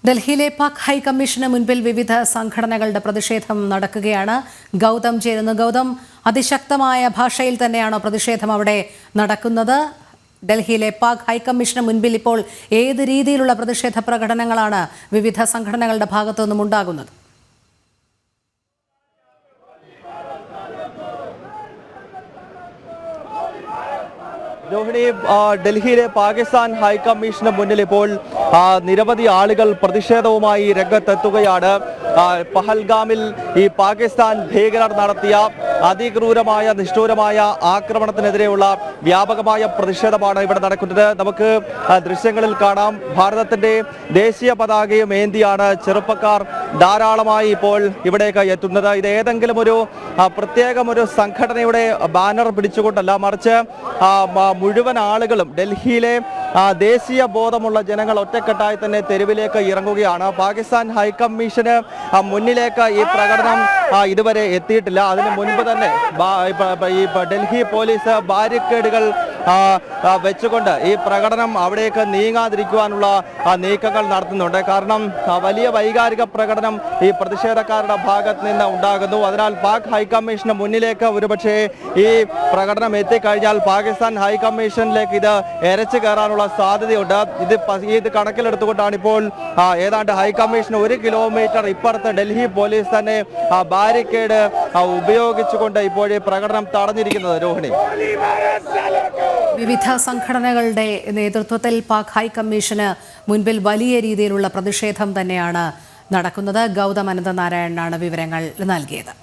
ഡൽഹിയിലെ പാക് ഹൈക്കമ്മീഷന് മുൻപിൽ വിവിധ സംഘടനകളുടെ പ്രതിഷേധം നടക്കുകയാണ്. ഗൗതം ചേരുന്നു. ഗൗതം, അതിശക്തമായ ഭാഷയിൽ തന്നെയാണോ പ്രതിഷേധം അവിടെ നടക്കുന്നത്? ഡൽഹിയിലെ പാക് ഹൈക്കമ്മീഷന് മുൻപിൽ ഇപ്പോൾ ഏത് രീതിയിലുള്ള പ്രതിഷേധ പ്രകടനങ്ങളാണ് വിവിധ സംഘടനകളുടെ ഭാഗത്തു നിന്നും ഉണ്ടാകുന്നത്? രോഹിണി, ഡൽഹിയിലെ പാകിസ്ഥാൻ ഹൈക്കമ്മീഷന് മുന്നിൽ ഇപ്പോൾ നിരവധി ആളുകൾ പ്രതിഷേധവുമായി രംഗത്തെത്തുകയാണ്. പഹൽഗാമിൽ ഈ പാകിസ്ഥാൻ ഭീകരർ നടത്തിയ അതിക്രൂരമായ നിഷ്ഠൂരമായ ആക്രമണത്തിനെതിരെയുള്ള വ്യാപകമായ പ്രതിഷേധമാണ് ഇവിടെ നടക്കുന്നത്. നമുക്ക് ദൃശ്യങ്ങളിൽ കാണാം, ഭാരതത്തിന്റെ ദേശീയ പതാകയും ഏന്തിയാണ് ചെറുപ്പക്കാർ ധാരാളമായി ഇപ്പോൾ ഇവിടേക്ക് എത്തുന്നത്. ഇത് ഏതെങ്കിലും ഒരു പ്രത്യേകം ഒരു സംഘടനയുടെ ബാനർ പിടിച്ചുകൊണ്ടല്ല, മറിച്ച് മുഴുവൻ ആളുകളും ഡൽഹിയിലെ ദേശീയ ബോധമുള്ള ജനങ്ങൾ ഒറ്റക്കെട്ടായി തന്നെ തെരുവിലേക്ക് ഇറങ്ങുകയാണ്. പാകിസ്ഥാൻ ഹൈക്കമ്മീഷന് മുന്നിലേക്ക് ഈ പ്രകടനം ഇതുവരെ എത്തിയിട്ടില്ല. അതിന് മുൻപ് തന്നെ ഈ ഡൽഹി പോലീസ് ബാരിക്കേഡുകൾ വെച്ചുകൊണ്ട് ഈ പ്രകടനം അവിടേക്ക് നീങ്ങാതിരിക്കുവാനുള്ള നീക്കങ്ങൾ നടത്തുന്നുണ്ട്. കാരണം വലിയ വൈകാരിക പ്രകടനം ഈ പ്രതിഷേധക്കാരുടെ ഭാഗത്ത് നിന്ന് ഉണ്ടാകുന്നു. അതിനാൽ പാക് ഹൈക്കമ്മീഷന് മുന്നിലേക്ക് ഒരുപക്ഷെ ഈ പ്രകടനം എത്തിക്കഴിഞ്ഞാൽ പാകിസ്ഥാൻ ഹൈക്കമ്മീഷനിലേക്ക് ഇത് എരച്ചു കയറാനുള്ള സാധ്യതയുണ്ട്. ഇത് കണക്കിലെടുത്തുകൊണ്ടാണ് ഇപ്പോൾ ഏതാണ്ട് ഹൈക്കമ്മീഷന് 1 കിലോമീറ്റർ ഇപ്പുറത്ത് ഡൽഹി പോലീസ് തന്നെ ബാരിക്കേഡ് ഉപയോഗിച്ചുകൊണ്ട് ഇപ്പോൾ ഈ പ്രകടനം തടഞ്ഞിരിക്കുന്നത്. രോഹിണി, വിവിധ സംഘടനകളുടെ നേതൃത്വത്തിൽ പാക് ഹൈക്കമ്മീഷന് മുൻപിൽ വലിയ രീതിയിലുള്ള പ്രതിഷേധം തന്നെയാണ് നടക്കുന്നത്. ഗൗതം അനന്തനാരായണനാണ് വിവരങ്ങൾ നൽകിയത്.